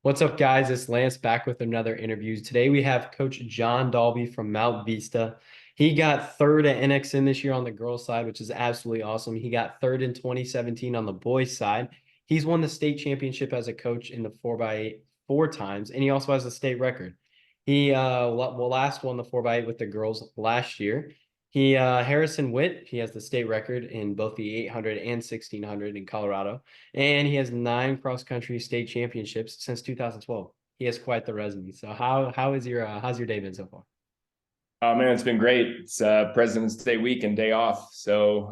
What's up, guys? It's Lance back with another interview. Today we have Coach John Dalby from Mount Vista. He got third at NXN this year on the girls' side, which is absolutely awesome. He got third in 2017 on the boys' side. He's won the state championship as a coach in the 4x8 four times, and he also has a state record. He last won the 4x8 with the girls last year. Harrison Witt, he has the state record in both the 800 and 1600 in Colorado, and he has 9 cross-country state championships since 2012. He has quite the resume. So how's your day been so far? Oh man, it's been great. It's President's Day week and day off. So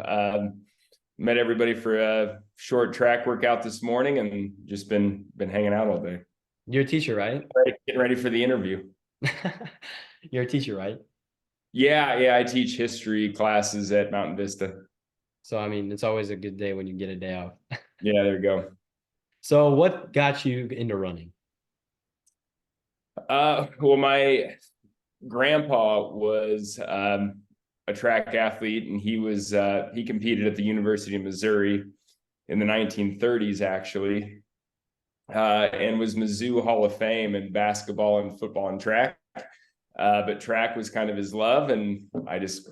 met everybody for a short track workout this morning and just been hanging out all day. You're a teacher, right? Getting ready for the interview. You're a teacher, right? Yeah, I teach history classes at Mountain Vista. So I mean, it's always a good day when you get a day off. Yeah, there you go. So what got you into running? Well, my grandpa was a track athlete, and he competed at the University of Missouri in the 1930s, actually, and was Mizzou Hall of Fame in basketball and football and track. But track was kind of his love, and I just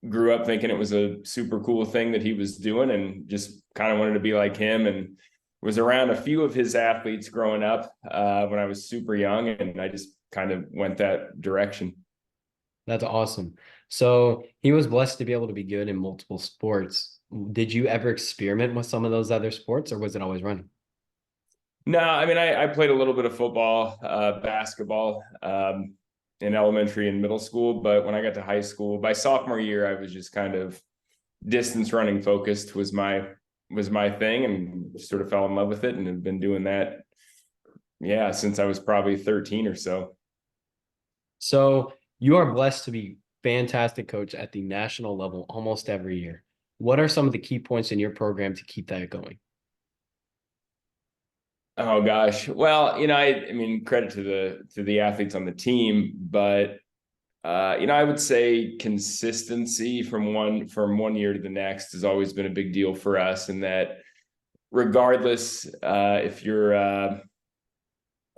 grew up thinking it was a super cool thing that he was doing, and just kind of wanted to be like him. And was around a few of his athletes growing up when I was super young, and I just kind of went that direction. That's awesome. So he was blessed to be able to be good in multiple sports. Did you ever experiment with some of those other sports, or was it always running? No, I mean, I played a little bit of football, basketball in elementary and middle school, but when I got to high school, by sophomore year, I was just kind of distance running focused was my thing, and sort of fell in love with it, and have been doing that, yeah, since I was probably 13 or so. So you are blessed to be fantastic coach at the national level almost every year. What are some of the key points in your program to keep that going? Oh gosh. Well, I mean, credit to the athletes on the team, but I would say consistency from one year to the next has always been a big deal for us, and that regardless if you're a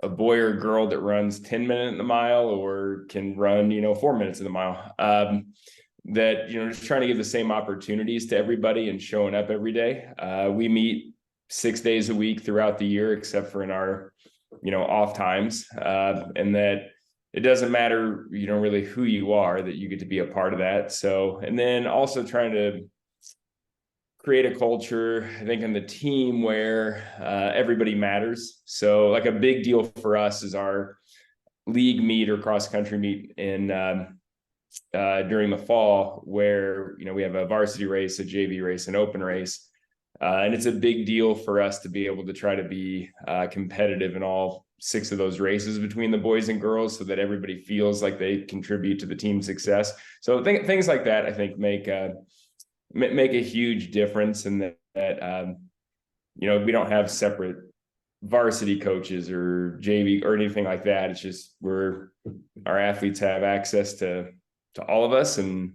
boy or a girl that runs 10 minutes in the mile or can run, 4 minutes in the mile, that, just trying to give the same opportunities to everybody and showing up every day. We meet 6 days a week throughout the year, except for in our, off times. And that it doesn't matter, really who you are, that you get to be a part of that. So, and then also trying to create a culture, I think, on the team where everybody matters. So like a big deal for us is our league meet or cross country meet in during the fall, where, we have a varsity race, a JV race, an open race. And it's a big deal for us to be able to try to be competitive in all 6 of those races between the boys and girls, so that everybody feels like they contribute to the team's success. So things like that, I think, make a huge difference in that we don't have separate varsity coaches or JV or anything like that. It's just our athletes have access to all of us, and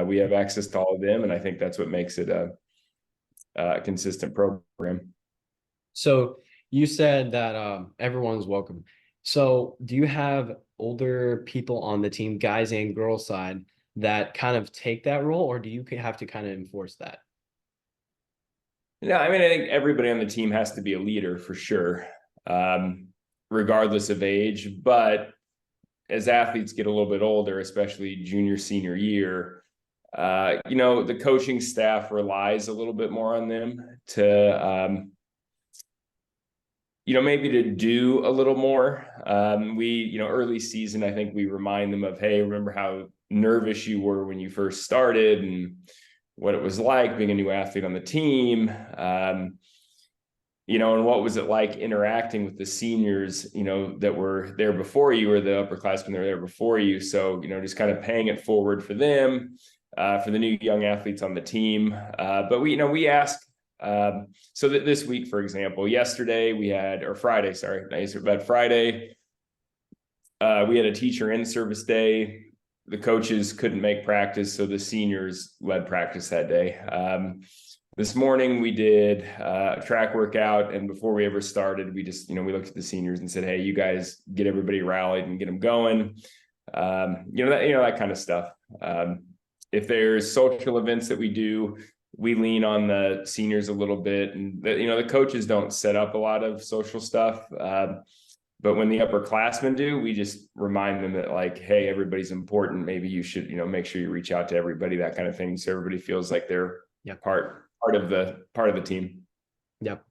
we have access to all of them. And I think that's what makes it a consistent program. So you said that everyone's welcome. So do you have older people on the team, guys and girls side, that kind of take that role, or do you have to kind of enforce that? Yeah, I mean, I think everybody on the team has to be a leader for sure, regardless of age. But as athletes get a little bit older, especially junior, senior year, the coaching staff relies a little bit more on them to, maybe to do a little more. Early season, I think we remind them of, hey, remember how nervous you were when you first started, and what it was like being a new athlete on the team. And what was it like interacting with the seniors, that were there before you, or the upperclassmen that were there before you. So, just kind of paying it forward for them, for the new young athletes on the team. But we ask, so that this week, for example, Friday, but Friday, we had a teacher in-service day. The coaches couldn't make practice, so the seniors led practice that day. this morning we did a track workout, and before we ever started, we just, we looked at the seniors and said, hey, you guys get everybody rallied and get them going. That kind of stuff. If there's social events that we do, we lean on the seniors a little bit, and the coaches don't set up a lot of social stuff. But when the upperclassmen do, we just remind them that, like, hey, everybody's important. Maybe you should, make sure you reach out to everybody, that kind of thing. So everybody feels like they're part of the team. Yep.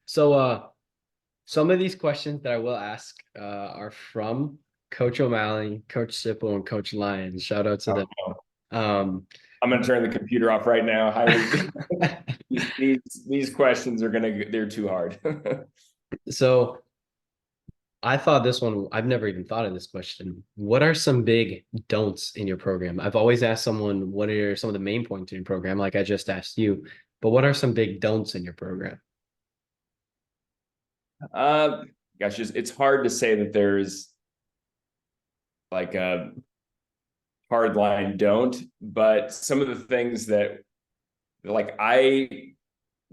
So some of these questions that I will ask are from Coach O'Malley, Coach Sipple, and Coach Lyons. Shout out to them. I'm going to turn the computer off right now. These questions they're too hard. So I thought this one, I've never even thought of this question. What are some big don'ts in your program? I've always asked someone, what are some of the main points in your program? Like I just asked you, but what are some big don'ts in your program? It's hard to say that there's like a hard line don't, but some of the things that like I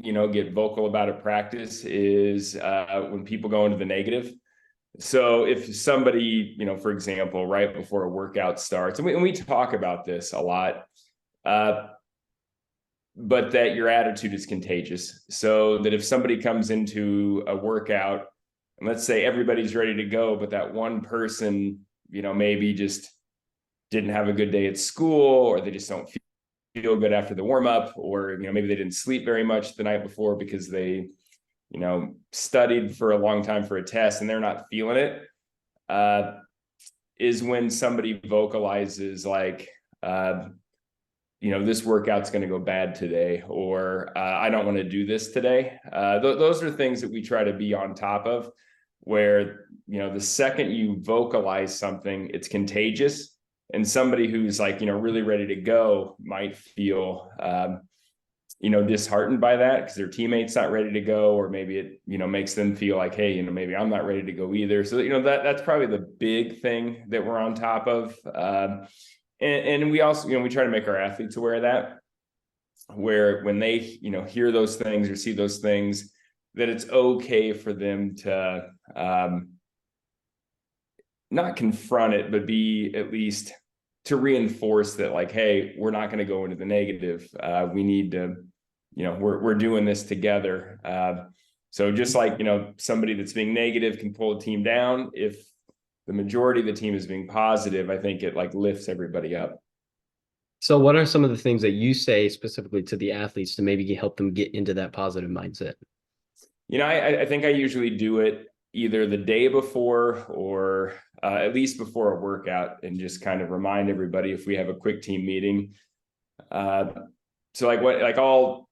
get vocal about at practice is when people go into the negative. So if somebody, for example, right before a workout starts, and we talk about this a lot, but that your attitude is contagious. So that if somebody comes into a workout, and let's say everybody's ready to go, but that one person, maybe just didn't have a good day at school, or they just don't feel good after the warm up, or maybe they didn't sleep very much the night before because they studied for a long time for a test and they're not feeling it, is when somebody vocalizes like, this workout's going to go bad today, or I don't want to do this today. Those are things that we try to be on top of, where, the second you vocalize something, it's contagious. And somebody who's like, really ready to go might feel, disheartened by that because their teammate's not ready to go, or maybe it, makes them feel like, hey, maybe I'm not ready to go either. So, that's probably the big thing that we're on top of. And we also, we try to make our athletes aware of that, where when they, hear those things or see those things, that it's okay for them to not confront it, but be at least to reinforce that, like, hey, we're not going to go into the negative. We need to, we're doing this together. So just like, somebody that's being negative can pull a team down, if the majority of the team is being positive, I think it like lifts everybody up. So what are some of the things that you say specifically to the athletes to maybe help them get into that positive mindset? I think I usually do it either the day before or at least before a workout, and just kind of remind everybody if we have a quick team meeting. So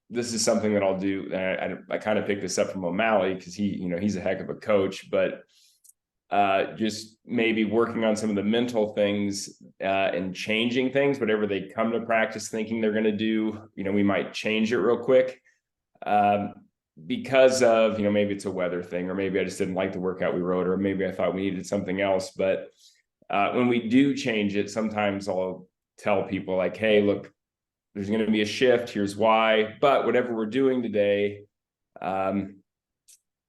this is something that I'll do. I kind of picked this up from O'Malley because he's a heck of a coach, but just maybe working on some of the mental things and changing things, whatever they come to practice thinking they're going to do, we might change it real quick. Because of, maybe it's a weather thing, or maybe I just didn't like the workout we wrote, or maybe I thought we needed something else. But when we do change it, sometimes I'll tell people like, hey, look, there's going to be a shift. Here's why. But whatever we're doing today, I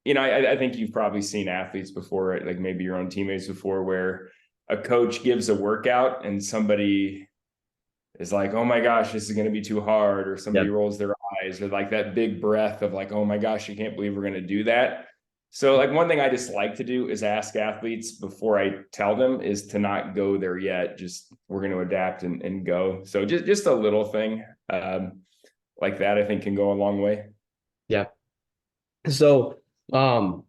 think you've probably seen athletes before, right? Like maybe your own teammates before, where a coach gives a workout and somebody is like, oh my gosh, this is going to be too hard, or somebody rolls their eyes, or like that big breath of like, oh my gosh, I can't believe we're going to do that. So like one thing I just like to do is ask athletes before I tell them is to not go there yet. Just we're going to adapt and go. So just a little thing like that, I think can go a long way. Yeah. So I'm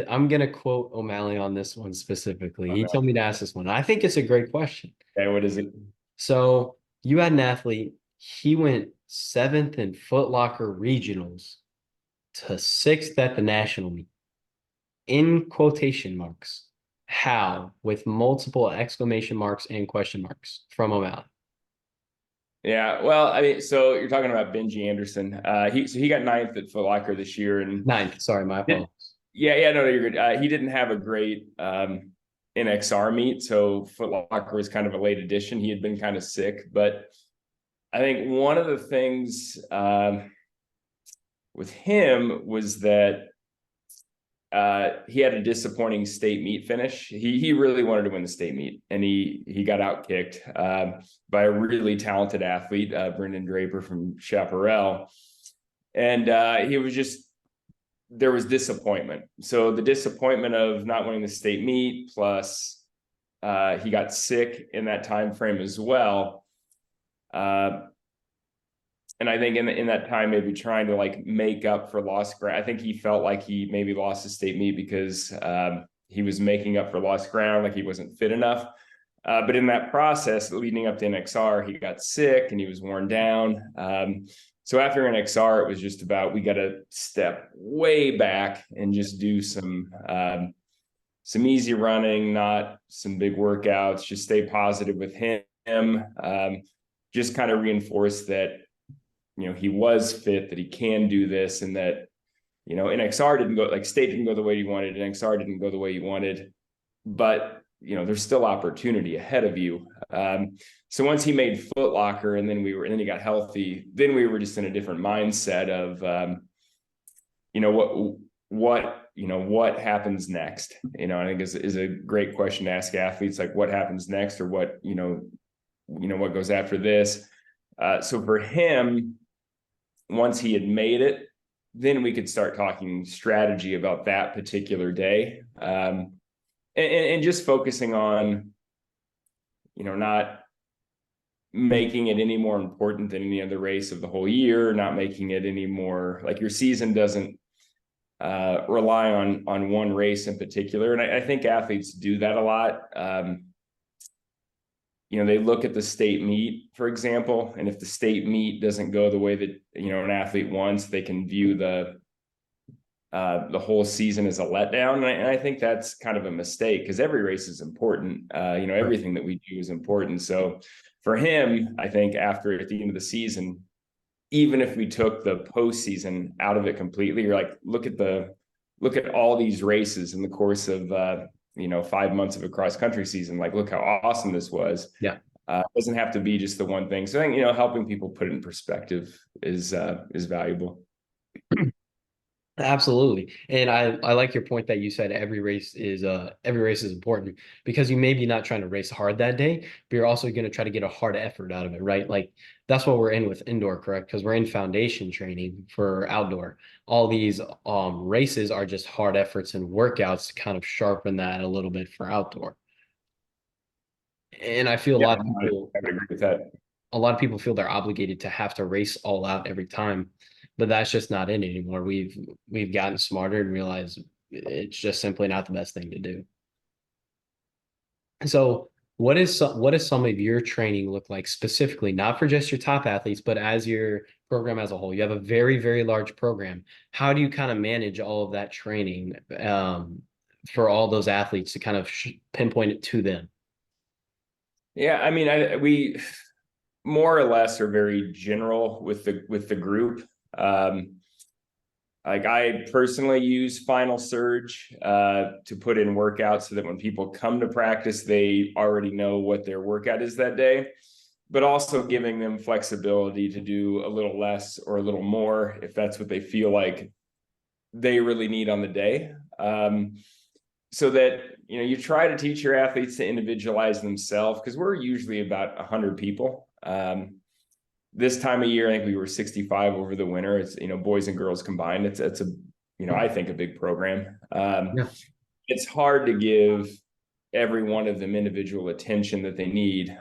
going to quote O'Malley on this one specifically. He told me to ask this one. I think it's a great question. Okay, what is it? So you had an athlete, he went 7th in Foot Locker regionals to 6th at the national meet. In quotation marks. How? With multiple exclamation marks and question marks from O'Malley. Yeah, well, I mean, so you're talking about Benji Anderson. He got 9th at Foot Locker this year, and 9th. Sorry, my apologies. Yeah, no, you're good. He didn't have a great NXR meet, so Foot Locker was kind of a late addition. He had been kind of sick, but I think one of the things with him was that he had a disappointing state meet finish. He really wanted to win the state meet, and he got out kicked by a really talented athlete, Brendan Draper from Chaparral, and he was just, there was disappointment. So the disappointment of not winning the state meet, plus he got sick in that time frame as well. And I think in that time, maybe trying to like make up for lost ground. I think he felt like he maybe lost the state meet because he was making up for lost ground, like he wasn't fit enough. But in that process, leading up to NXR, he got sick and he was worn down. So after NXR, it was just about, we got to step way back and just do some easy running, not some big workouts, just stay positive with him. Just kind of reinforce that, he was fit, that he can do this, and that, NXR didn't go, like state didn't go the way he wanted, NXR didn't go the way he wanted, but, there's still opportunity ahead of you. So once he made Foot Locker and then he got healthy, then we were just in a different mindset of, what happens next? I think is a great question to ask athletes, like what happens next, or what, what goes after this. So for him, once he had made it, then we could start talking strategy about that particular day. And just focusing on, not making it any more important than any other race of the whole year, not making it any more, like your season doesn't rely on one race in particular. And I think athletes do that a lot. They look at the state meet, for example, and if the state meet doesn't go the way that, an athlete wants, they can view the whole season as a letdown. And I think that's kind of a mistake, because every race is important. Everything that we do is important. So for him, I think at the end of the season, even if we took the postseason out of it completely, you're like, look at all these races in the course of 5 months of a cross country season. Like, look how awesome this was. Yeah. It doesn't have to be just the one thing. So I think, helping people put it in perspective is valuable. Absolutely. And I like your point that you said every race is important, because you may be not trying to race hard that day, but you're also going to try to get a hard effort out of it, right? Like that's what we're in with indoor, correct? Because we're in foundation training for outdoor. All these races are just hard efforts and workouts to kind of sharpen that a little bit for outdoor. And I feel Yeah, I would agree with that. a lot of people feel they're obligated to have to race all out every time, but that's just not it anymore. We've gotten smarter and realized it's just simply not the best thing to do. So what is some of your training look like specifically, not for just your top athletes, but as your program as a whole? You have a very, very large program. How do you kind of manage all of that training for all those athletes to kind of pinpoint it to them? Yeah, I mean, we more or less are very general with the group. Like I personally use Final Surge to put in workouts so that when people come to practice, they already know what their workout is that day, but also giving them flexibility to do a little less or a little more if that's what they feel like they really need on the day. So that, you try to teach your athletes to individualize themselves, because we're usually about 100 people. This time of year, I think we were 65 over the winter. It's, boys and girls combined. It's a, I think a big program. Yeah. It's hard to give every one of them individual attention that they need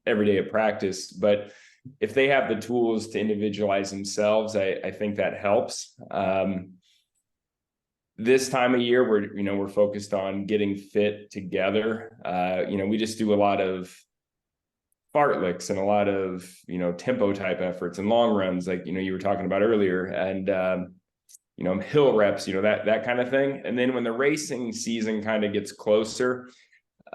every day of practice. But if they have the tools to individualize themselves, I think that helps. This time of year, we're focused on getting fit together. We just do a lot of fartleks and a lot of, tempo type efforts and long runs, like, you were talking about earlier, and, hill reps, that kind of thing. And then when the racing season kind of gets closer,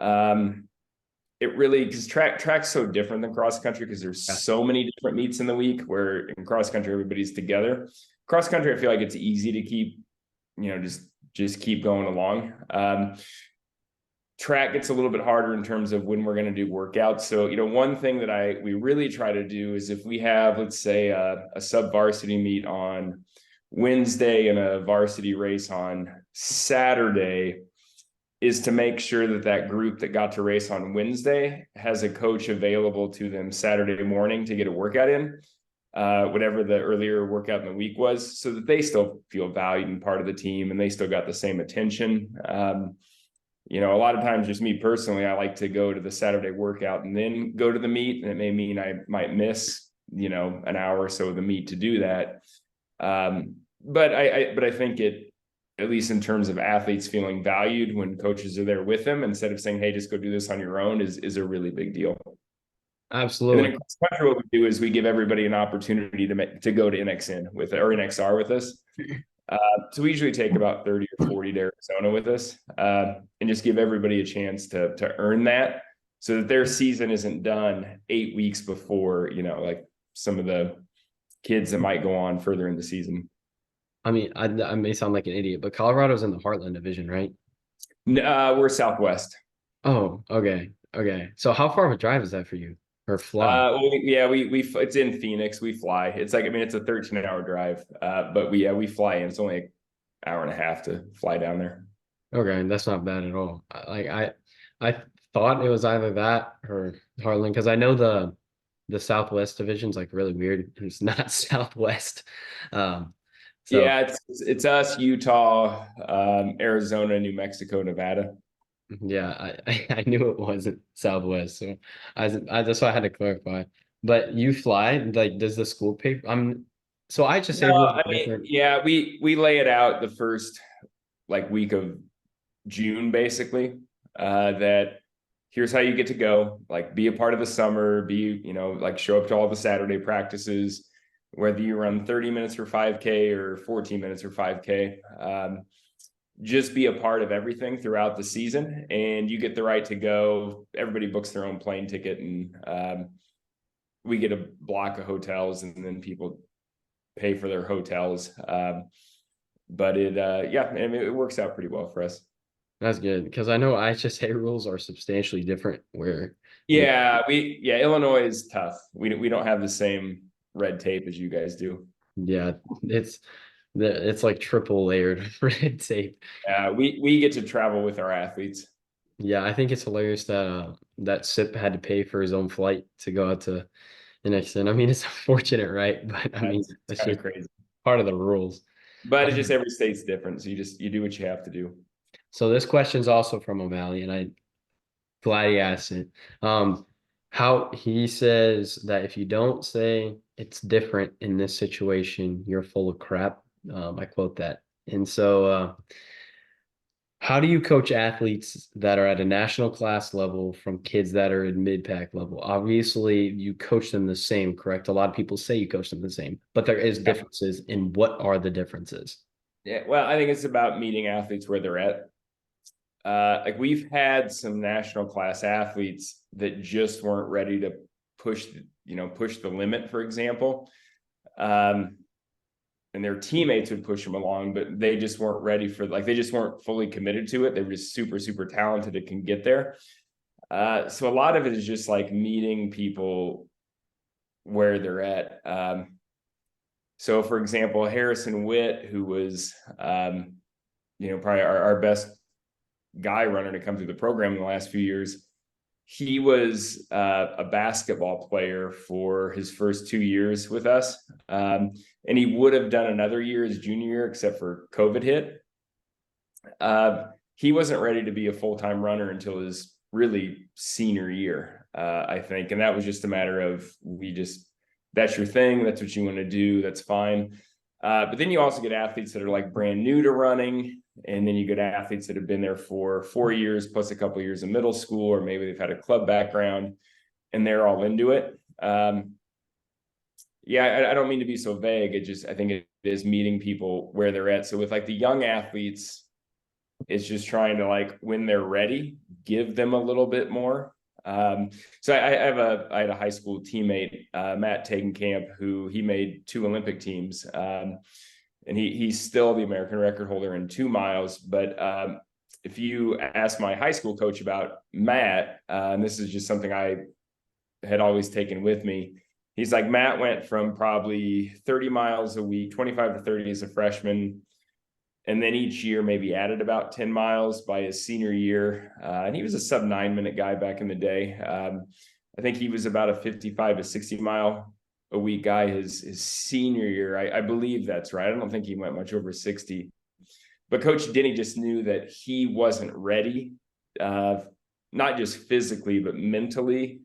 it really, because track's so different than cross country, because there's so many different meets in the week, where in cross country, everybody's together. Cross country, I feel like it's easy to keep, just keep going along. track gets a little bit harder in terms of when we're going to do workouts. So, one thing that we really try to do is if we have, let's say, a sub varsity meet on Wednesday and a varsity race on Saturday, is to make sure that that group that got to race on Wednesday has a coach available to them Saturday morning to get a workout in, whatever the earlier workout in the week was, so that they still feel valued and part of the team and they still got the same attention. A lot of times, just me personally, I like to go to the Saturday workout and then go to the meet, and it may mean I might miss, an hour or so of the meet to do that. But I think it, at least in terms of athletes feeling valued when coaches are there with them, instead of saying, "Hey, just go do this on your own," is a really big deal. And then Absolutely. in cross country, what we do is we give everybody an opportunity to go to NXN with or NXR with us. So we usually take about 30 or 40 to Arizona with us, and just give everybody a chance to earn that, so that their season isn't done 8 weeks before, like some of the kids that might go on further in the season. I mean, I may sound like an idiot, but Colorado's in the Heartland division, right? We're Southwest. Oh, okay. Okay. So how far of a drive is that for you? Or fly? We it's in Phoenix. We fly. It's like, it's a 13-hour drive, but we fly in. It's only an hour and a half to fly down there. Okay, that's not bad at all. I thought it was either that or Heartland because I know the Southwest division's like really weird. It's not Southwest. So Yeah, it's us, Utah, Arizona, New Mexico, Nevada. yeah, I knew it wasn't Southwest. So I that's why I had to clarify. But you fly, like does the school pay? So I just say No, rules I are mean, different. yeah, we lay it out the first like week of June, basically. That here's how you get to go, like be a part of the summer, like show up to all the Saturday practices, whether you run 30 minutes for 5K or 14 minutes for 5K. Just be a part of everything throughout the season, and you get the right to go. Everybody books their own plane ticket, and we get a block of hotels, and then people pay for their hotels. But it works out pretty well for us. That's good because I know IHSA rules are substantially different where they Illinois is tough. We don't have the same red tape as you guys do. yeah, it's it's like triple layered red tape. We get to travel with our athletes. Yeah, I think it's hilarious that that SIP had to pay for his own flight to go out to the next end. I mean, it's unfortunate, right? But I mean, It's it's kind of just crazy, part of the rules. but it's just every state's different. So you do what you have to do. So this question's also from O'Malley, and I'm glad he asked it. How he says that if you don't say it's different in this situation, you're full of crap. I quote that. And so how do you coach athletes that are at a national class level from kids that are at mid-pack level? Obviously, you coach them the same, correct? A lot of people say you coach them the same, but there is Yeah. differences. And what are the differences? Yeah, well, I think it's about meeting athletes where they're at. Like we've had some national class athletes that just weren't ready to push the limit, for example. And their teammates would push them along, but they just weren't ready they just weren't fully committed to it. They were just super, super talented. It can get there. So a lot of it is just like meeting people where they're at. So for example, Harrison Witt, who was, probably our best guy runner to come through the program in the last few years. He was a basketball player for his first 2 years with us. And he would have done another year his junior year, except for COVID hit. He wasn't ready to be a full-time runner until his really senior year, I think. And that was just a matter of that's your thing. That's what you want to do. That's fine. But then you also get athletes that are like brand new to running. And then you get athletes that have been there for 4 years, plus a couple of years in middle school, or maybe they've had a club background and they're all into it. I don't mean to be so vague. I think it is meeting people where they're at. So with like the young athletes, it's just trying to like, when they're ready, give them a little bit more. So I had a high school teammate, Matt Tegenkamp, who he made 2 Olympic teams. And he's still the American record holder in 2 miles, but if you ask my high school coach about Matt, and this is just something I had always taken with me, he's like, Matt went from probably 30 miles a week, 25 to 30 as a freshman, and then each year maybe added about 10 miles by his senior year. And he was a sub 9 minute guy back in the day. I think he was about a 55 to 60 mile a week guy his senior year. I believe that's right. I don't think he went much over 60. But Coach Denny just knew that he wasn't ready, not just physically, but mentally,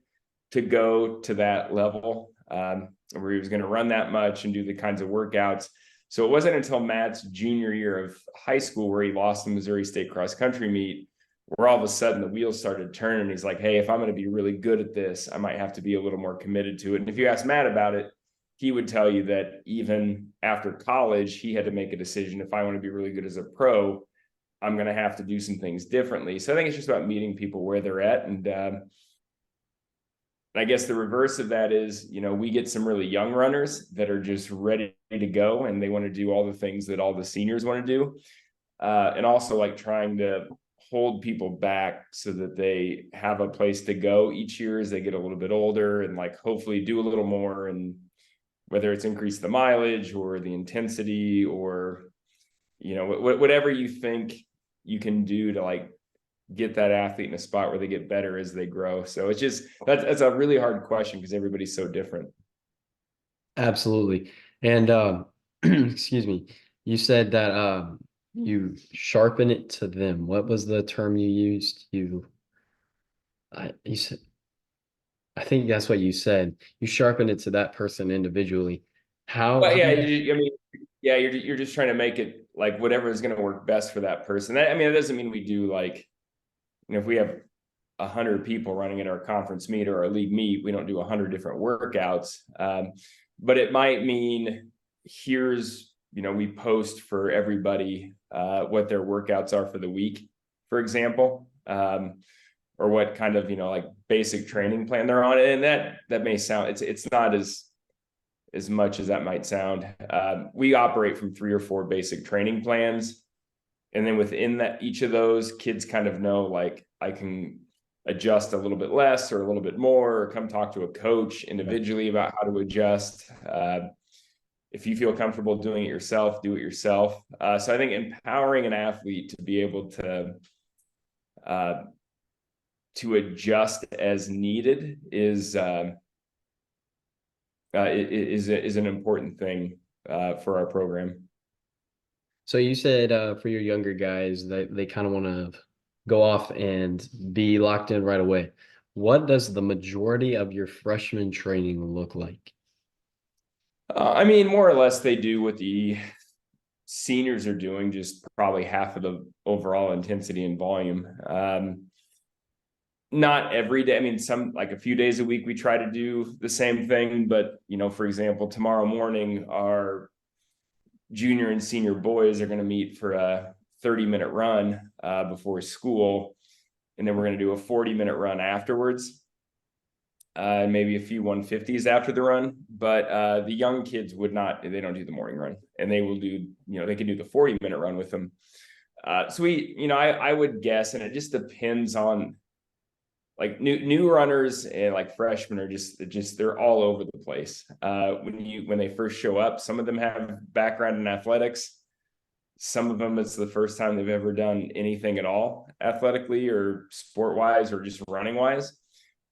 to go to that level where he was going to run that much and do the kinds of workouts. So it wasn't until Matt's junior year of high school where he lost the Missouri State cross country meet, where all of a sudden the wheels started turning. He's like, hey, if I'm going to be really good at this, I might have to be a little more committed to it. And if you ask Matt about it, he would tell you that even after college, he had to make a decision. If I want to be really good as a pro, I'm going to have to do some things differently. So I think it's just about meeting people where they're at. And I guess the reverse of that is, we get some really young runners that are just ready to go and they want to do all the things that all the seniors want to do. And also like trying to hold people back so that they have a place to go each year as they get a little bit older and like hopefully do a little more, and whether it's increase the mileage or the intensity or, whatever you think you can do to like get that athlete in a spot where they get better as they grow. So it's just, that's a really hard question because everybody's so different. Absolutely. And excuse me, you said that you sharpen it to them. What was the term you used? You said, I think that's what you said. You sharpen it to that person individually. But How yeah, much? I mean, yeah, you're just trying to make it like whatever is going to work best for that person. I mean, it doesn't mean we do like, if we have 100 people running in our conference meet or our league meet, we don't do 100 different workouts. But it might mean here's, we post for everybody what their workouts are for the week, for example, or what kind of, like basic training plan they're on. And that may sound, it's not as much as that might sound. We operate from 3 or 4 basic training plans. And then within that, each of those, kids kind of know, like, I can adjust a little bit less or a little bit more, or come talk to a coach individually about how to adjust. If you feel comfortable doing it yourself, do it yourself. So I think empowering an athlete to be able to adjust as needed is an important thing for our program. So you said for your younger guys that they kind of want to go off and be locked in right away. What does the majority of your freshman training look like? I mean, more or less, they do what the seniors are doing, just probably half of the overall intensity and volume. Not every day. I mean, like a few days a week, we try to do the same thing. But, for example, tomorrow morning, our junior and senior boys are going to meet for a 30-minute run before school. And then we're going to do a 40-minute run afterwards. Maybe a few 150s after the run. But the young kids they don't do the morning run. And they will do, they can do the 40-minute run with them. So I would guess, and it just depends on, like, new runners and like freshmen are just they're all over the place. When they first show up, some of them have background in athletics. Some of them, it's the first time they've ever done anything at all athletically or sport wise or just running wise.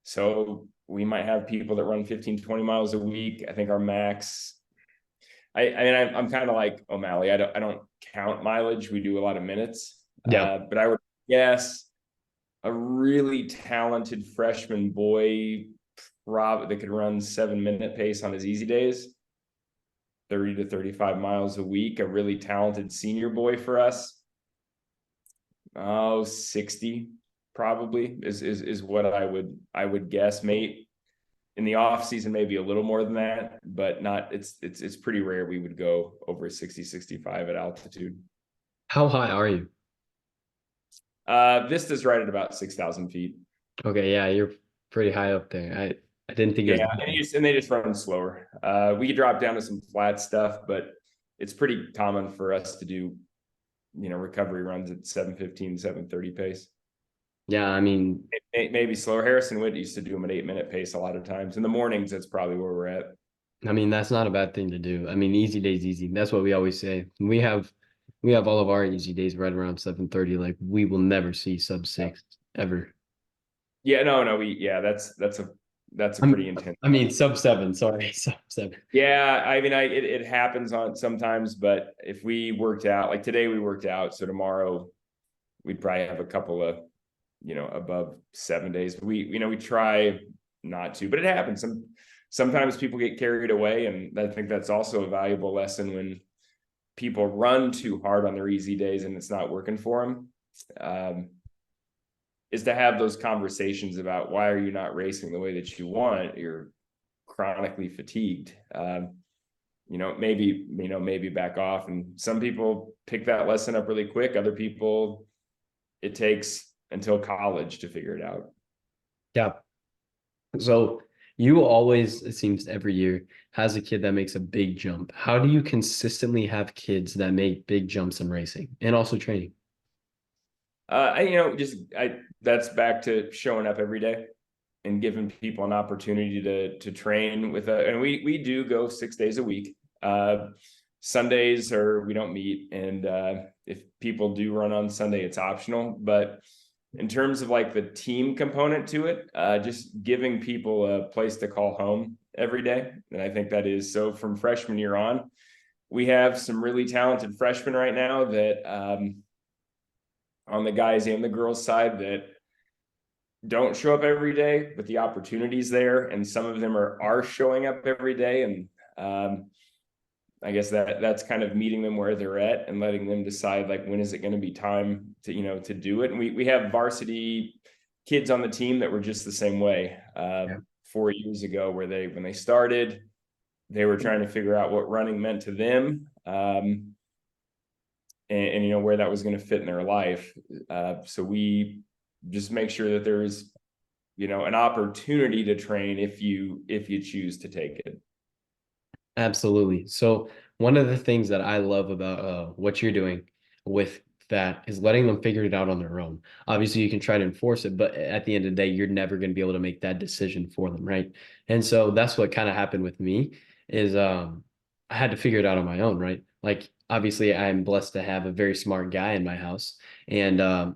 So we might have people that run 15, 20 miles a week. I think our max, I'm kind of like O'Malley. I don't count mileage. We do a lot of minutes. Yeah. But I would guess a really talented freshman boy that could run 7-minute pace on his easy days, 30 to 35 miles a week. A really talented senior boy for us, 60 probably is what I would guess. Mate, in the off season, maybe a little more than that, but not. It's pretty rare we would go over 60, 65 at altitude. How high are you? Vista's right at about 6,000 feet. Okay, yeah, you're pretty high up there. I didn't think it was. And they just run slower. We could drop down to some flat stuff, but it's pretty common for us to do recovery runs at 7:15, 7:30 pace. Yeah, I mean, Maybe slower. Harrison Witt used to do them at 8-minute pace a lot of times. In the mornings, that's probably where we're at. that's not a bad thing to do. I mean, easy days easy. That's what we always say. We have all of our easy days right around 7:30. Like we will never see sub six ever. Yeah, no, that's a pretty intense. I mean sub seven, sorry, sub seven. Yeah, I mean, it happens on sometimes, but if we worked out like today, we worked out, so tomorrow we'd probably have a couple of above 7 days. But we try not to, but it happens. Sometimes people get carried away, and I think that's also a valuable lesson when people run too hard on their easy days and it's not working for them. Is to have those conversations about why are you not racing the way that you want? You're chronically fatigued. Maybe back off. And some people pick that lesson up really quick. Other people, it takes until college to figure it out. Yeah. So you always, it seems every year, has a kid that makes a big jump. How do you consistently have kids that make big jumps in racing and also training? That's back to showing up every day and giving people an opportunity to train and we do go 6 days a week. Sundays or we don't meet, and if people do run on Sunday, it's optional. But in terms of like the team component to it, just giving people a place to call home every day. And I think that is so from freshman year on. We have some really talented freshmen right now that on the guys and the girls side that don't show up every day, but the opportunity's there, and some of them are showing up every day. And I guess that's kind of meeting them where they're at and letting them decide like when is it going to be time to do it. And we have varsity kids on the team that were just the same way 4 years ago, where when they started, they were trying to figure out what running meant to them, and where that was going to fit in their life. So we just make sure that there's an opportunity to train if you choose to take it. Absolutely. So one of the things that I love about what you're doing with that is letting them figure it out on their own. Obviously, you can try to enforce it, but at the end of the day, you're never going to be able to make that decision for them, right? And so that's what kind of happened with me is I had to figure it out on my own, right? Like obviously, I'm blessed to have a very smart guy in my house, and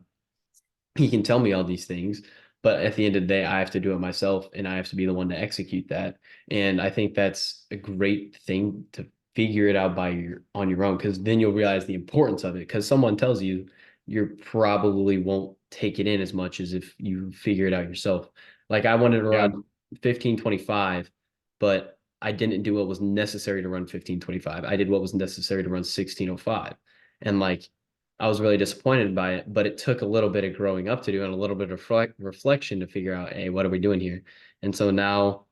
he can tell me all these things, but at the end of the day, I have to do it myself and I have to be the one to execute that. And I think that's a great thing to figure it out on your own, because then you'll realize the importance of it. Because someone tells you, you probably won't take it in as much as if you figure it out yourself. Like I wanted to Yeah. run 15:25, but I didn't do what was necessary to run 15:25. I did what was necessary to run 16:05. And like I was really disappointed by it, but it took a little bit of growing up to do and a little bit of reflection to figure out, hey, what are we doing here? And so now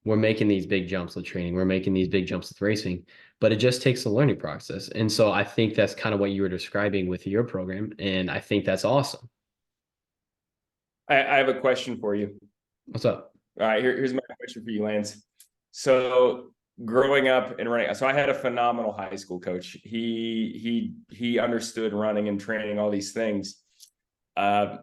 we're making these big jumps with training. We're making these big jumps with racing, but it just takes a learning process. And so I think that's kind of what you were describing with your program. And I think that's awesome. I have a question for you. What's up? All right, here's my question for you, Lance. So growing up and running, so I had a phenomenal high school coach. He understood running and training, all these things. But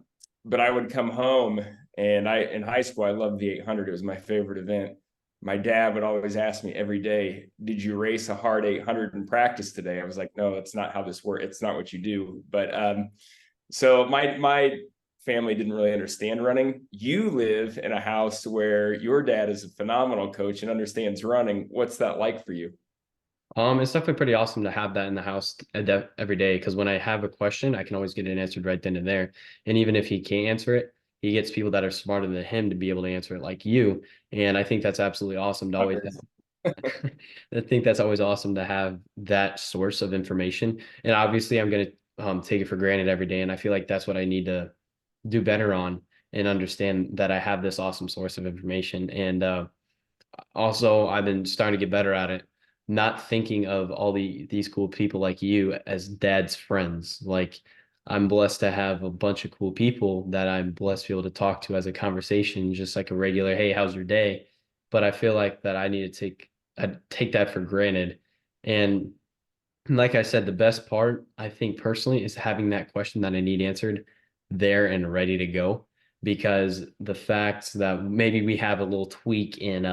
I would come home, and in high school I loved the 800. It was my favorite event. My dad would always ask me every day, "Did you race a hard 800 in practice today?" I was like, "No, that's not how this works. It's not what you do." But so my family didn't really understand running. You live in a house where your dad is a phenomenal coach and understands running. What's that like for you? It's definitely pretty awesome to have that in the house every day, because when I have a question, I can always get it answered right then and there. And even if he can't answer it, he gets people that are smarter than him to be able to answer it, like you. And I think that's absolutely awesome to always have. I think that's always awesome to have that source of information. And obviously, I'm going to take it for granted every day. And I feel like that's what I need to do better on, and understand that I have this awesome source of information. And also, I've been starting to get better at it, not thinking of all these cool people like you as dad's friends. Like I'm blessed to have a bunch of cool people that I'm blessed to be able to talk to as a conversation, just like a regular, hey, how's your day? But I feel like that I need to I take that for granted. And like I said, the best part, I think personally, is having that question that I need answered there and ready to go. Because the fact that maybe we have a little tweak in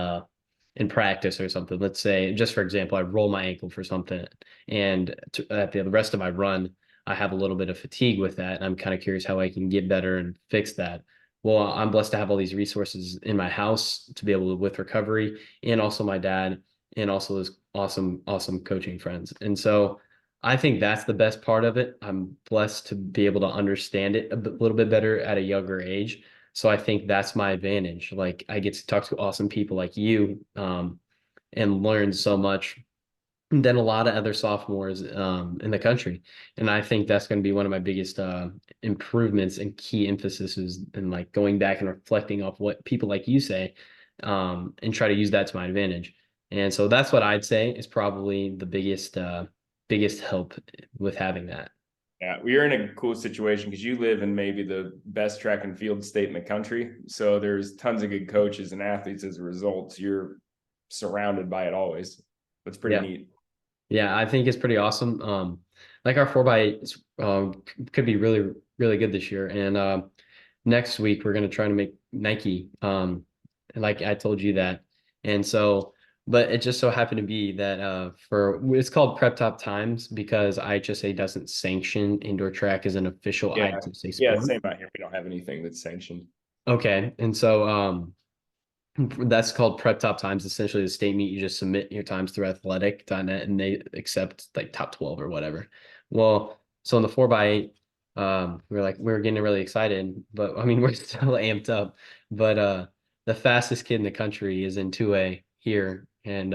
practice or something. Let's say, just for example, I roll my ankle for something, and at the rest of my run, I have a little bit of fatigue with that. And I'm kind of curious how I can get better and fix that. Well, I'm blessed to have all these resources in my house to be able to with recovery, and also my dad, and also those awesome coaching friends. And so I think that's the best part of it. I'm blessed to be able to understand it little bit better at a younger age. So I think that's my advantage. Like I get to talk to awesome people like you, and learn so much than a lot of other sophomores in the country. And I think that's going to be one of my biggest improvements and key emphasis is in like going back and reflecting off what people like you say, and try to use that to my advantage. And so that's what I'd say is probably the biggest help with having that. Yeah, we are in a cool situation because you live in maybe the best track and field state in the country. So there's tons of good coaches and athletes as a result. You're surrounded by it always. That's pretty Yeah. neat. Yeah, I think it's pretty awesome. Like our 4x8 could be really good this year. And next week we're gonna try to make Nike. Like I told you that. And so, but it just so happened to be that for it's called Prep Top Times because IHSA doesn't sanction indoor track as an official Yeah. IHSA Yeah, sport. same out here. We don't have anything that's sanctioned. Okay, and so that's called prep top times. Essentially, the state meet, you just submit your times through athletic.net and they accept like top 12 or whatever. Well, so in the 4x8, we were getting really excited, but I mean, we're still amped up. But the fastest kid in the country is in 2A here, and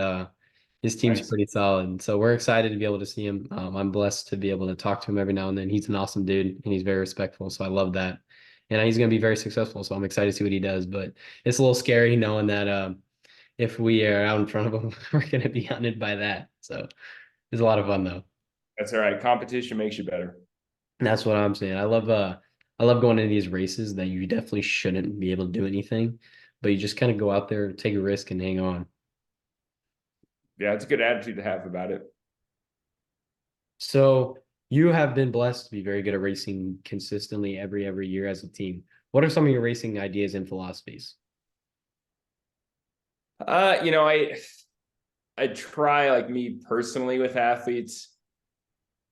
his team's Nice. pretty solid. And so we're excited to be able to see him. I'm blessed to be able to talk to him every now and then. He's an awesome dude and he's very respectful. So I love that. And he's going to be very successful. So I'm excited to see what he does. But it's a little scary knowing that if we are out in front of him, we're going to be hunted by that. So it's a lot of fun though. That's all right. Competition makes you better. And that's what I'm saying. I love going into these races that you definitely shouldn't be able to do anything, but you just kind of go out there, take a risk, and hang on. Yeah, it's a good attitude to have about it. So you have been blessed to be very good at racing consistently every year as a team. What are some of your racing ideas and philosophies? You know, I try like me personally with athletes,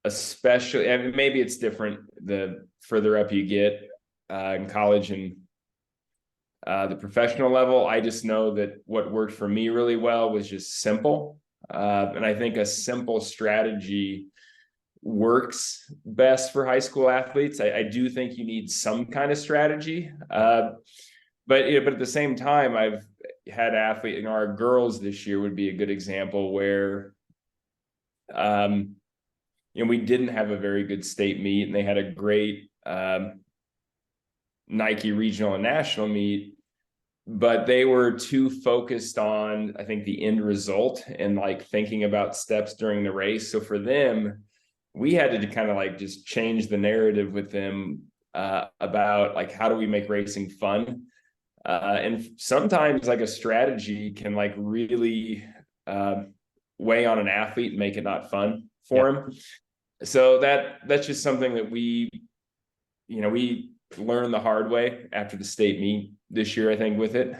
especially, I mean, maybe it's different the further up you get in college and the professional level. I just know that what worked for me really well was just simple. And I think a simple strategy works best for high school athletes. I do think you need some kind of strategy. But at the same time, I've had athletes, our girls this year would be a good example where um, we didn't have a very good state meet and they had a great Nike regional and national meet, but they were too focused on, I think, the end result and like thinking about steps during the race. So for them, we had to kind of like just change the narrative with them about like how do we make racing fun. And sometimes like a strategy can like really weigh on an athlete and make it not fun Yeah. for him. So that's just something that we learned the hard way after the state meet this year, I think, with it.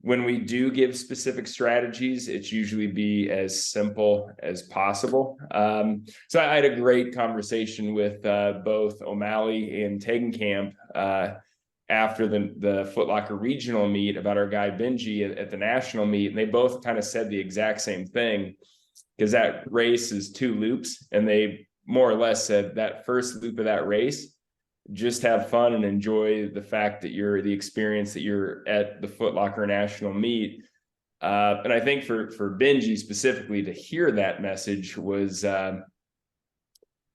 When we do give specific strategies, it's usually be as simple as possible. So I had a great conversation with both O'Malley and Tegenkamp after the Foot Locker regional meet about our guy Benji at the national meet, and they both kind of said the exact same thing because that race is 2 loops, and they more or less said that first loop of that race, just have fun and enjoy the fact that you're the experience that you're at the Foot Locker national meet. And I think for Benji specifically to hear that message was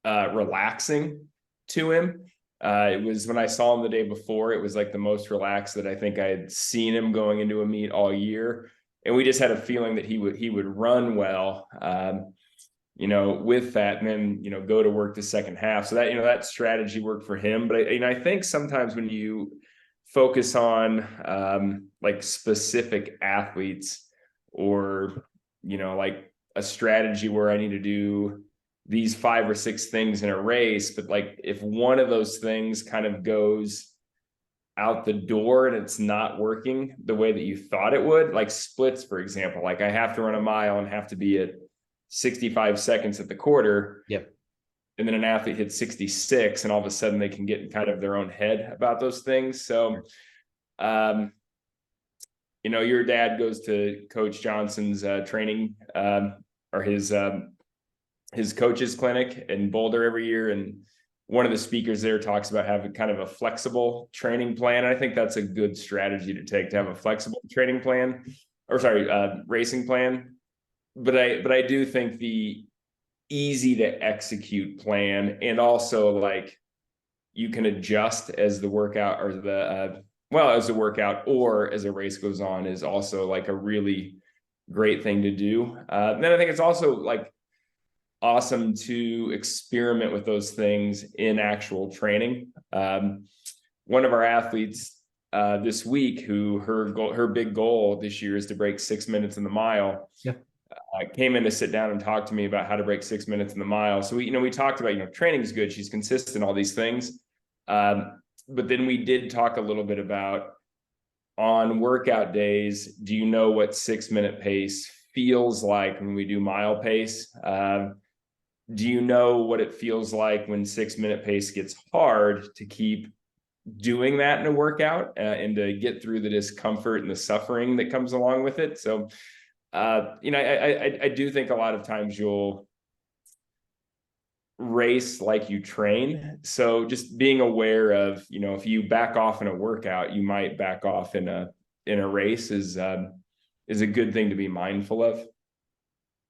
relaxing to him. It was when I saw him the day before, it was like the most relaxed that I think I had seen him going into a meet all year. And we just had a feeling that he would run well, with that, and then, go to work the second half. So that, that strategy worked for him. But I think sometimes when you focus on like specific athletes or, like a strategy where I need to do these 5 or 6 things in a race, but like if one of those things kind of goes out the door and it's not working the way that you thought it would, like splits, for example, like I have to run a mile and have to be at 65 seconds at the quarter. Yep. And then an athlete hits 66 and all of a sudden they can get in kind of their own head about those things. So, your dad goes to Coach Johnson's training or his coach's clinic in Boulder every year. And one of the speakers there talks about having kind of a flexible training plan. And I think that's a good strategy to take, to have a flexible training plan, or sorry, racing plan. But I do think the easy to execute plan, and also like you can adjust as the workout or as the workout or as a race goes on, is also like a really great thing to do. Then I think it's also like awesome to experiment with those things in actual training. One of our athletes this week, who her big goal this year is to break 6 minutes in the mile. Yeah. Came in to sit down and talk to me about how to break 6 minutes in the mile. So we talked about, training is good. She's consistent, all these things. But then we did talk a little bit about, on workout days, do you know what 6 minute pace feels like when we do mile pace? Do you know what it feels like when 6 minute pace gets hard to keep doing that in a workout and to get through the discomfort and the suffering that comes along with it? So, I do think a lot of times you'll race like you train. So just being aware of, if you back off in a workout, you might back off in a race is a good thing to be mindful of.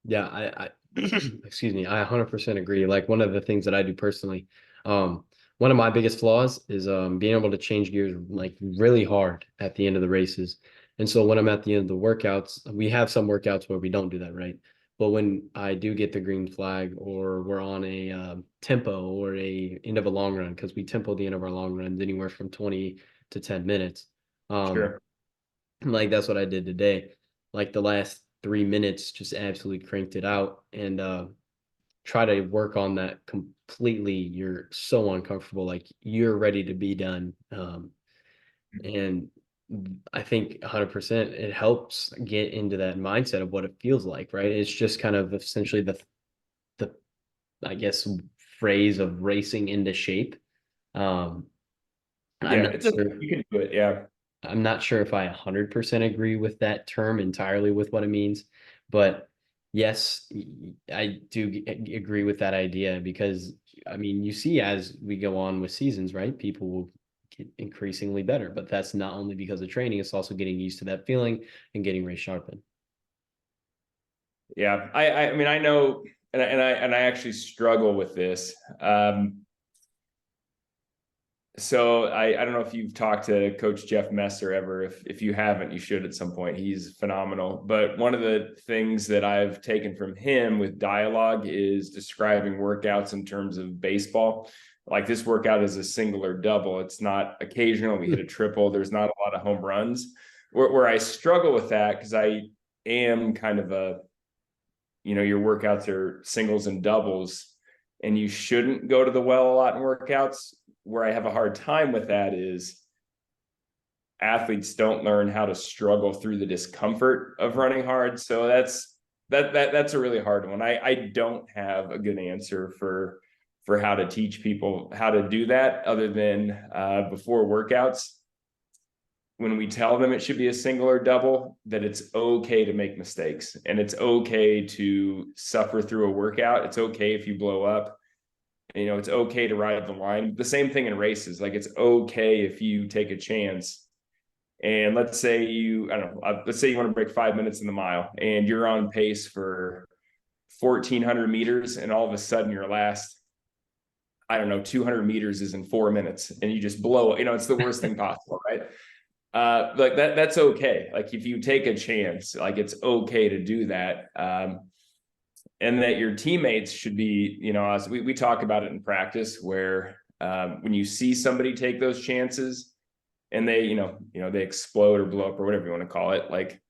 Yeah, I excuse me, I 100% agree. Like one of the things that I do personally, one of my biggest flaws is being able to change gears like really hard at the end of the races. And so when I'm at the end of the workouts, we have some workouts where we don't do that, right? But when I do get the green flag, or we're on a tempo or a end of a long run, because we tempo the end of our long runs anywhere from 20 to 10 minutes. Sure. Like that's what I did today. Like the last 3 minutes, just absolutely cranked it out, and try to work on that completely. You're so uncomfortable, like you're ready to be done. And I think 100% it helps get into that mindset of what it feels like, right? It's just kind of essentially the I guess phrase of racing into shape. Um, I'm Yeah, not sure. you can do it. Yeah. I'm not sure if I 100% agree with that term entirely with what it means, but yes, I do agree with that idea, because I mean, you see as we go on with seasons, right? People will get increasingly better, but that's not only because of training, it's also getting used to that feeling and getting race sharpened. Yeah. I mean, I know, and I actually struggle with this. So I don't know if you've talked to Coach Jeff Messer ever. If you haven't, you should at some point. He's phenomenal. But one of the things that I've taken from him with dialogue is describing workouts in terms of baseball. Like this workout is a single or double. It's not occasional. We hit a triple. There's not a lot of home runs. Where I struggle with that, because I am kind of your workouts are singles and doubles, and you shouldn't go to the well a lot in workouts. Where I have a hard time with that is athletes don't learn how to struggle through the discomfort of running hard. So that's a really hard one. I don't have a good answer for how to teach people how to do that, other than before workouts, when we tell them it should be a single or double, that it's okay to make mistakes, and it's okay to suffer through a workout. It's okay if you blow up. It's okay to ride the line. The same thing in races. Like it's okay if you take a chance. And let's say you want to break 5 minutes in the mile, and you're on pace for 1,400 meters, and all of a sudden your last, 200 meters is in 4 minutes, and you just blow it. It's the worst thing possible, right? Like that's okay. Like if you take a chance, like it's okay to do that. And that your teammates should be, as we talk about it in practice, where when you see somebody take those chances and they, they explode or blow up or whatever you want to call it, like,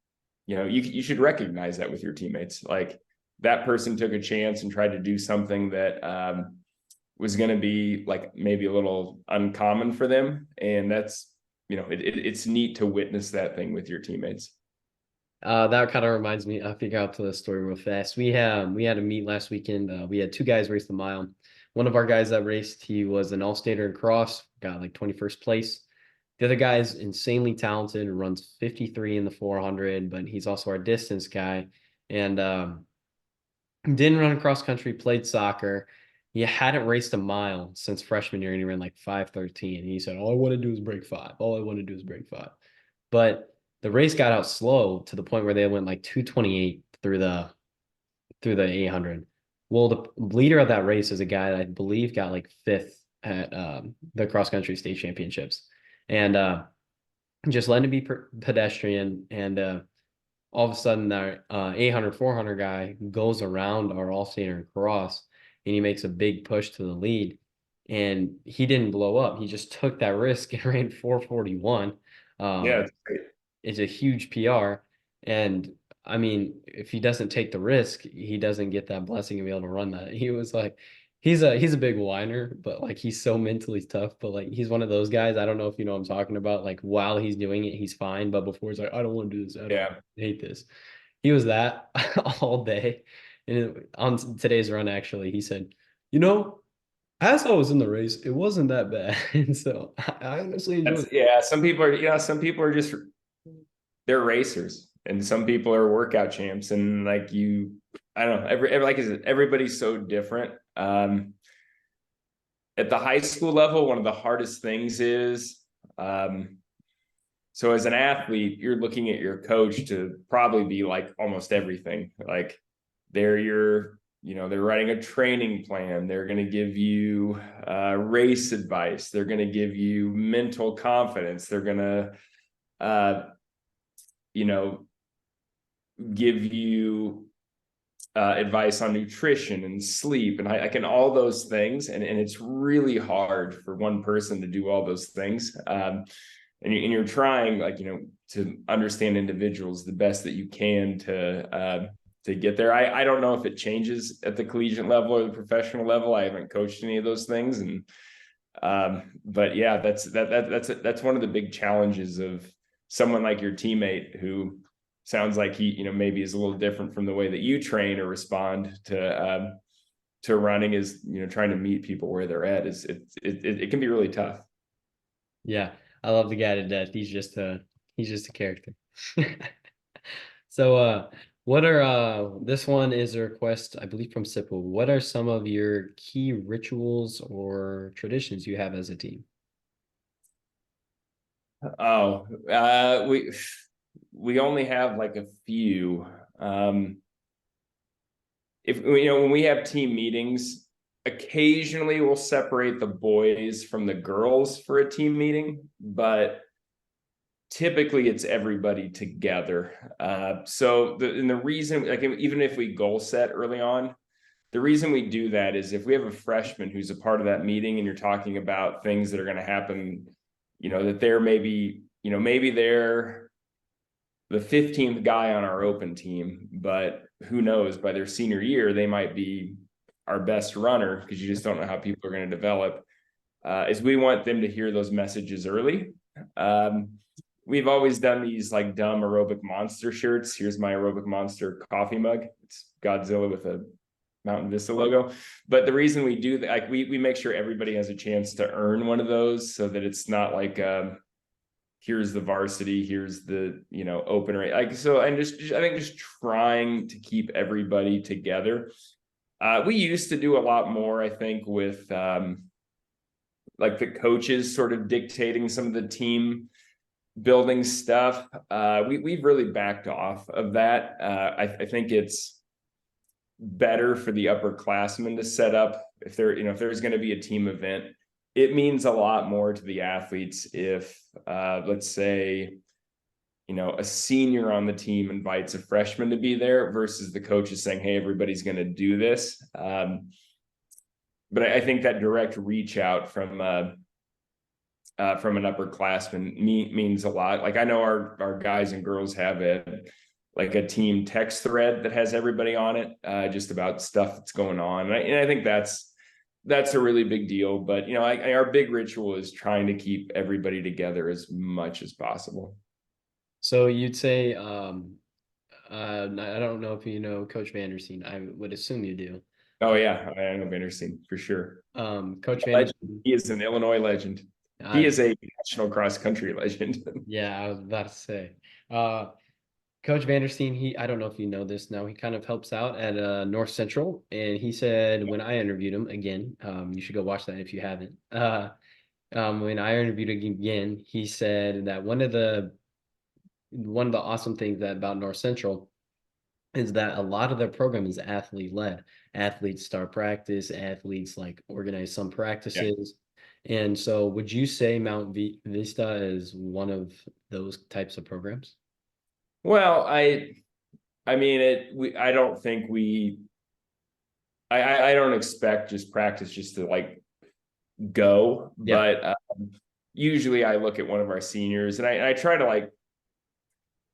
you should recognize that with your teammates. Like, that person took a chance and tried to do something that was going to be like maybe a little uncommon for them. And that's, it's neat to witness that thing with your teammates. That kind of reminds me. I'll figure out to the story real fast. We had a meet last weekend. We had two guys race the mile. One of our guys that raced, he was an all-stater in cross, got like 21st place. The other guy is insanely talented, runs 53 in the 400, but he's also our distance guy. And didn't run cross country, played soccer. He hadn't raced a mile since freshman year, and he ran like 5:13. And he said, "All I want to do is break five. All I want to do is break five." But the race got out slow to the point where they went like 2:28 through the 800. Well, the leader of that race is a guy that I believe got like fifth at the cross country state championships, and just letting it be pedestrian. And all of a sudden, our 800, 400 guy goes around our all-stater and cross, and he makes a big push to the lead. And he didn't blow up. He just took that risk and ran 441. Yeah, Um, it's great. it's a huge PR. And I mean, if he doesn't take the risk, he doesn't get that blessing of being able to run that. He was like, he's a big whiner, but like he's so mentally tough. But like he's one of those guys. I don't know if you know what I'm talking about. Like while he's doing it, he's fine. But before he's like, I don't want to do this. Yeah. I hate this. He was that all day. And on today's run, actually, he said, you know, as I was in the race, it wasn't that bad. And so I honestly enjoyed it. Yeah. Some people are just, they're racers, and some people are workout champs. And like I don't know, like I said, everybody's so different. At the high school level, one of the hardest things is, so as an athlete, you're looking at your coach to probably be like almost everything. Like they're writing a training plan. They're going to give you race advice. They're going to give you mental confidence. They're going to, give you advice on nutrition and sleep. And I can all those things. And it's really hard for one person to do all those things. And you're trying, like, to understand individuals the best that you can to get there. I don't know if it changes at the collegiate level or the professional level. I haven't coached any of those things. And but yeah, that's one of the big challenges of someone like your teammate, who sounds like he, maybe is a little different from the way that you train or respond to running, is, trying to meet people where they're at. It can be really tough. Yeah, I love the guy to death. He's just a character. So what are this one is a request, I believe, from Sipple. What are some of your key rituals or traditions you have as a team? Oh, we only have like a few. If when we have team meetings, occasionally we'll separate the boys from the girls for a team meeting, but typically it's everybody together. So the reason, like, even if we goal set early on, the reason we do that is if we have a freshman who's a part of that meeting and you're talking about things that are going to happen, that they're maybe they're the 15th guy on our open team, but who knows, by their senior year, they might be our best runner, because you just don't know how people are going to develop. Is we want them to hear those messages early. We've always done these like dumb aerobic monster shirts. Here's my aerobic monster coffee mug. It's Godzilla with a Mountain Vista logo. But the reason we do that, like we make sure everybody has a chance to earn one of those, so that it's not like here's the varsity, here's the open rate. Like, so I think just trying to keep everybody together. We used to do a lot more, I think, with like the coaches sort of dictating some of the team building stuff. We've really backed off of that. I think it's better for the upperclassmen to set up, if there's going to be a team event. It means a lot more to the athletes if let's say a senior on the team invites a freshman to be there, versus the coach is saying, hey, everybody's going to do this. But I think that direct reach out from an upperclassman means a lot. Like, I know our guys and girls have it. like a team text thread that has everybody on it, just about stuff that's going on. And I think that's a really big deal. But our big ritual is trying to keep everybody together as much as possible. So you'd say, I don't know if you know Coach Vandersteen. I would assume you do. Oh yeah, I know Vandersteen for sure. Coach Legend. Vandersteen. He is an Illinois legend. He I is a national cross country legend. Yeah, I was about to say. Uh, Coach Vandersteen, I don't know if you know this now, he kind of helps out at North Central. And he said when I interviewed him again, you should go watch that if you haven't. When I interviewed him again, he said that one of the awesome things that about North Central is that a lot of their program is athlete led. Athletes start practice, athletes like organize some Yeah. practices. And so would you say Vista is one of those types of programs? Well, I mean it. I don't think we. I don't expect just practice just to like go, Yeah. but usually I look at one of our seniors and I try to like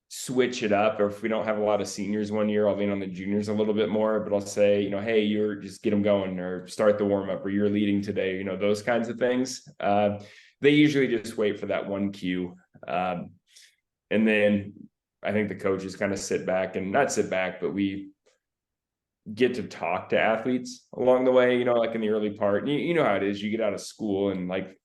switch it up. Or if we don't have a lot of seniors one year, I'll lean on the juniors a little bit more. But I'll say, hey, you're just get them going, or start the warm up, or you're leading today. Those kinds of things. They usually just wait for that one cue, and then I think the coaches kind of sit back and not sit back, but we get to talk to athletes along the way. Like in the early part, you know how it is. You get out of school and like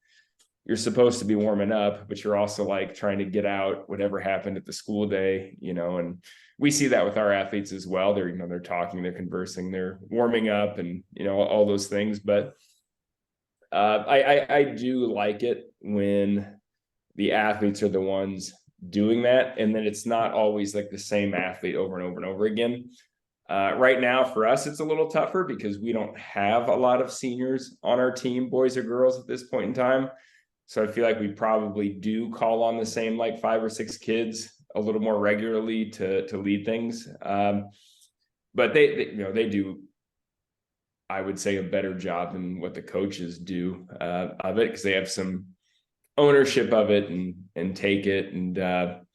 you're supposed to be warming up, but you're also like trying to get out whatever happened at the school day, and we see that with our athletes as well. They're talking, they're conversing, they're warming up, and all those things. But I do like it when the athletes are the ones doing that, and then it's not always like the same athlete over and over and over again. Right now for us, it's a little tougher because we don't have a lot of seniors on our team, boys or girls, at this point in time. So I feel like we probably do call on the same like 5 or 6 kids a little more regularly to lead things. But they do, I would say, a better job than what the coaches do of it, because they have some ownership of it and take it. And I'm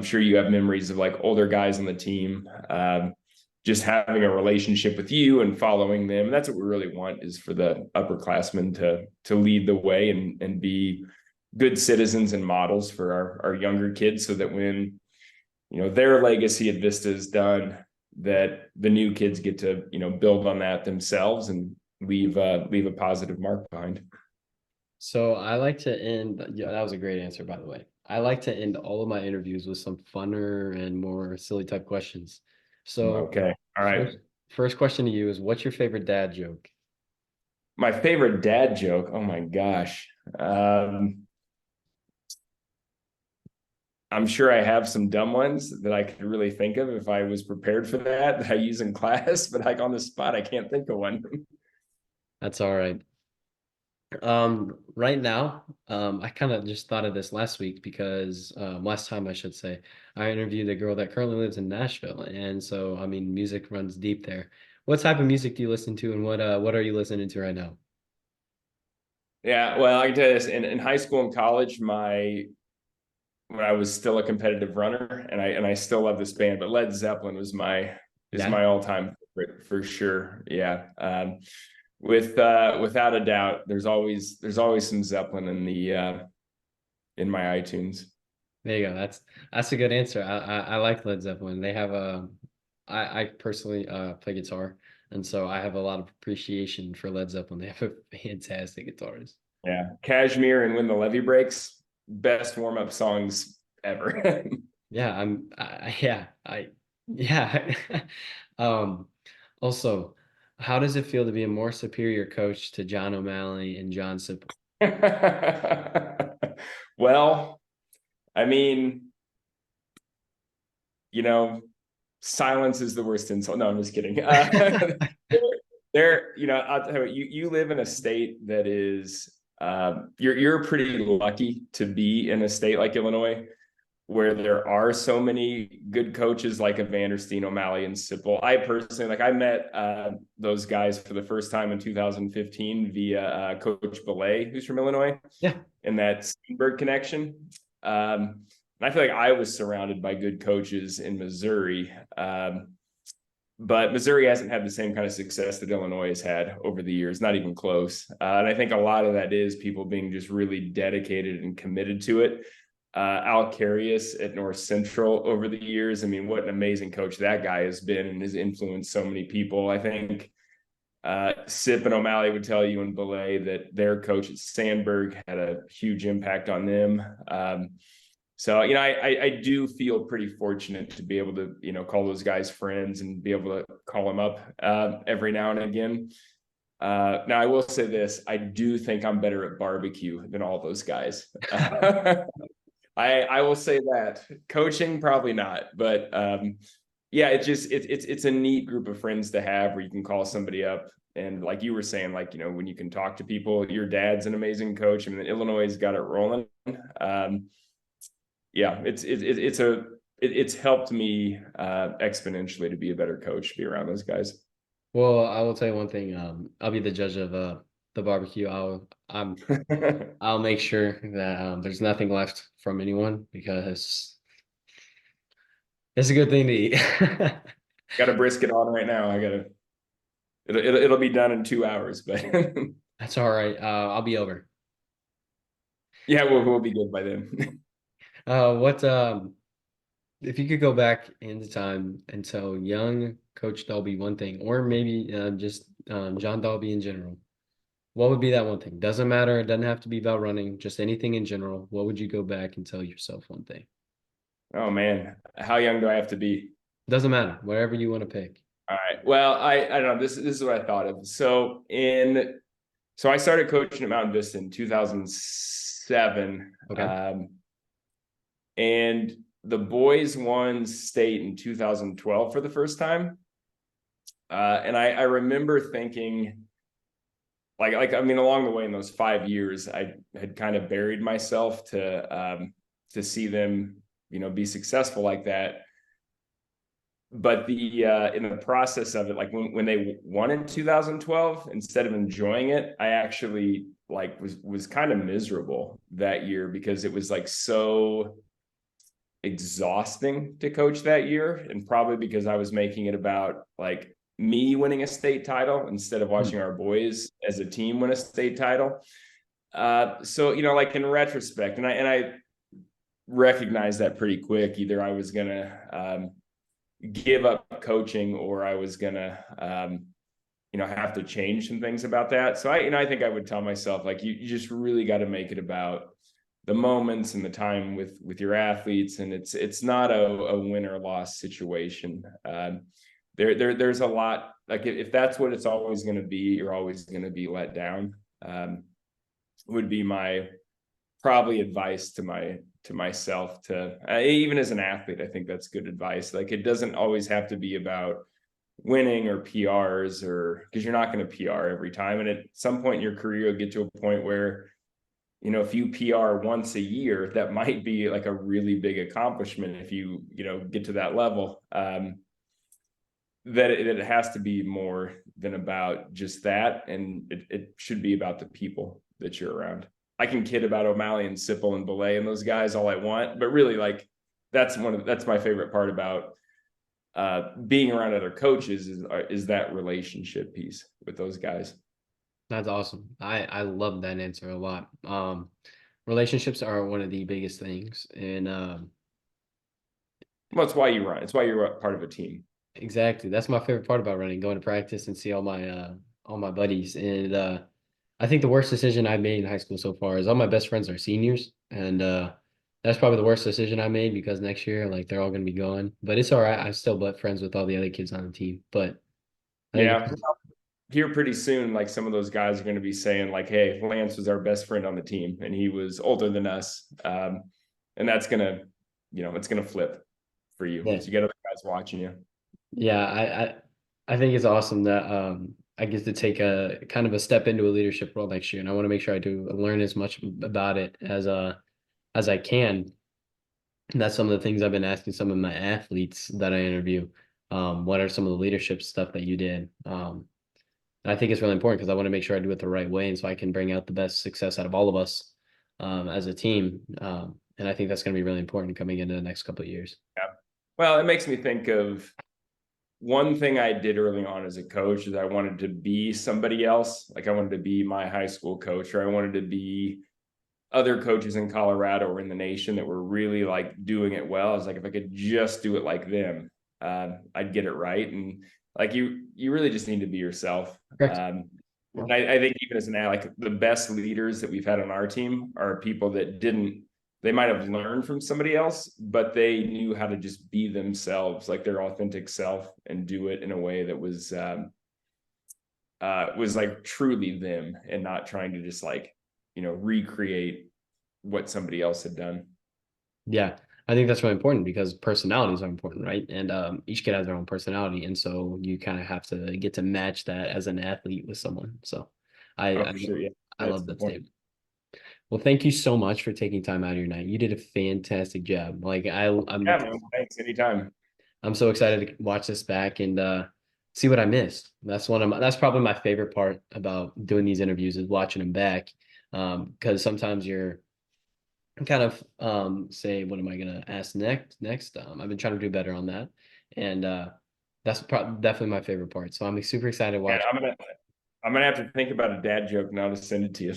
sure you have memories of like older guys on the team just having a relationship with you and following them. And that's what we really want, is for the upperclassmen to lead the way and be good citizens and models for our younger kids, so that when their legacy at Vista is done, that the new kids get to build on that themselves and leave a positive mark behind. So I like to end, yeah, that was a great answer, by the way. I like to end all of my interviews with some funner and more silly type questions. So Okay. All right. first question to you is, what's your favorite dad joke? My favorite dad joke. Oh my gosh. I'm sure I have some dumb ones that I could really think of if I was prepared for that I use in class, but like on the spot, I can't think of one. That's all right. Right now, I kind of just thought of this last week because last time I should say, I interviewed a girl that currently lives in Nashville, and so I mean, music runs deep there. What type of music do you listen to, and what are you listening to right now? Yeah, well, I can tell you this: in high school and college, when I was still a competitive runner, and I still love this band, but Led Zeppelin is Yeah. my all time favorite for sure. Yeah, without a doubt, there's always some Zeppelin in my iTunes. There you go. That's a good answer. I like Led Zeppelin. They have a I personally play guitar, and so I have a lot of appreciation for Led Zeppelin. They have a fantastic guitarist. Yeah, Cashmere and When the Levee Breaks, best warm up songs ever. Yeah, yeah. Um, Also, how does it feel to be a more superior coach to John O'Malley and John Sip? Well, I mean, you know, silence is the worst insult. No, I'm just kidding. I'll tell you live in a state that is, you're pretty lucky to be in a state like Illinois, where there are so many good coaches like a Vandersteen, O'Malley, and Sipple. I personally, like, I met those guys for the first time in 2015 via Coach Belay, who's from Illinois, Yeah. and that Steenberg connection. And I feel like I was surrounded by good coaches in Missouri. But Missouri hasn't had the same kind of success that Illinois has had over the years, not even close. And I think a lot of that is people being just really dedicated and committed to it. Al Carius at North Central over the years. I mean, what an amazing coach that guy has been and has influenced so many people. I think Sip and O'Malley would tell you in Belay that their coach at Sandberg had a huge impact on them. So, I do feel pretty fortunate to be able to, call those guys friends and be able to call them up every now and again. Now, I will say this. I do think I'm better at barbecue than all those guys. I will say that. Coaching, probably not. But yeah, it's a neat group of friends to have where you can call somebody up. And like you were saying, like, when you can talk to people, your dad's an amazing coach. I mean, Illinois has got it rolling. Yeah, it's helped me exponentially to be a better coach, be around those guys. Well, I will tell you one thing. I'll be the judge of the barbecue. I'll make sure that there's nothing left from anyone because it's a good thing to eat. Got a brisket on right now. It'll be done in 2 hours, but That's all right. I'll be over. Yeah, we'll be good by then. What if you could go back into time and tell young Coach Dalby one thing, or maybe just John Dalby in general, what would be that one thing? Doesn't matter. It doesn't have to be about running, just anything in general. What would you go back and tell yourself one thing? Oh man, how young do I have to be? Doesn't matter. Whatever you want to pick. All right. Well, I don't know. This is what I thought of. So I started coaching at Mountain Vista in 2007. Okay. And the boys won state in 2012 for the first time. And I remember thinking, I mean, along the way in those 5 years, I had kind of buried myself to see them, be successful like that. But in the process of it, like when they won in 2012, instead of enjoying it, I actually was kind of miserable that year because it was so exhausting to coach that year, and probably because I was making it about me winning a state title instead of watching our boys as a team win a state title. So in retrospect, and I recognized that pretty quick. Either I was gonna give up coaching, or I was gonna have to change some things about that. So I think I would tell myself you just really got to make it about the moments and the time with your athletes, and it's not a win or loss situation. There's a lot, if that's what it's always going to be, you're always going to be let down. Would be my probably advice to myself, to even as an athlete. I think that's good advice. It doesn't always have to be about winning or PRs, or because you're not going to PR every time. And at some point in your career, you'll get to a point where if you PR once a year, that might be a really big accomplishment if you get to that level. That it has to be more than about just that, and it should be about the people that you're around. I can kid about O'Malley and Sipple and Belay and those guys all I want, but really that's my favorite part about being around other coaches is that relationship piece with those guys. That's awesome. I love that answer a lot. Relationships are one of the biggest things, and well, it's why you run. It's why you're part of a team. exactly. That's my favorite part about running, going to practice and see all my buddies. And I think the worst decision I made in high school so far is all my best friends are seniors, and that's probably the worst decision I made because next year they're all going to be gone. But it's all right. I'm still but friends with all the other kids on the team. But I think here pretty soon, some of those guys are going to be saying hey, Lance was our best friend on the team and he was older than us. And that's gonna, it's gonna flip for you. yeah. You get other guys watching you. Yeah, I think it's awesome that I get to take a kind of a step into a leadership role next year, and I want to make sure I do learn as much about it as I can. And that's some of the things I've been asking some of my athletes that I interview. What are some of the leadership stuff that you did? And I think it's really important because I want to make sure I do it the right way, and so I can bring out the best success out of all of us as a team. And I think that's going to be really important coming into the next couple of years. Yeah. Well, it makes me think of one thing I did early on as a coach is I wanted to be somebody else. Like I wanted to be my high school coach, or I wanted to be other coaches in Colorado or in the nation that were really like doing it well. I was like, if I could just do it like them, I'd get it right. And like you really just need to be yourself. Correct. I think even as an like the best leaders that we've had on our team are people that didn't. They might have learned from somebody else, but they knew how to just be themselves, like their authentic self, and do it in a way that was like truly them, and not trying to just like recreate what somebody else had done. Yeah, I think that's really important because personalities are important, right? And each kid has their own personality, and so you kind of have to get to match that as an athlete with someone. So, I Oh, I, for sure. Yeah, I that's love the that point. statement. Well, thank you so much for taking time out of your night. You did a fantastic job. Like Yeah, man. Thanks. Anytime. I'm so excited to watch this back and see what I missed. That's probably my favorite part about doing these interviews is watching them back. Because sometimes you're kind of say, what am I gonna ask next? I've been trying to do better on that. And definitely my favorite part. So I'm super excited to And watch. I'm gonna have to think about a dad joke now to send it to you.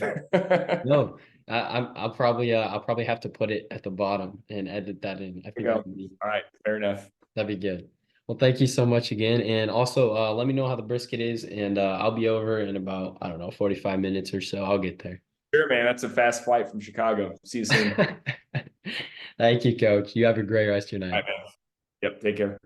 No, I'll probably have to put it at the bottom and edit that in. I We think go. All right, fair enough. that'd be good. Well, thank you so much again. And also, let me know how the brisket is, and I'll be over in about, I don't know, 45 minutes or so. I'll get there. Sure, man. That's a fast flight from Chicago. See you soon. Thank you, coach. You have a great rest of your All night. right, man. Yep. Take care.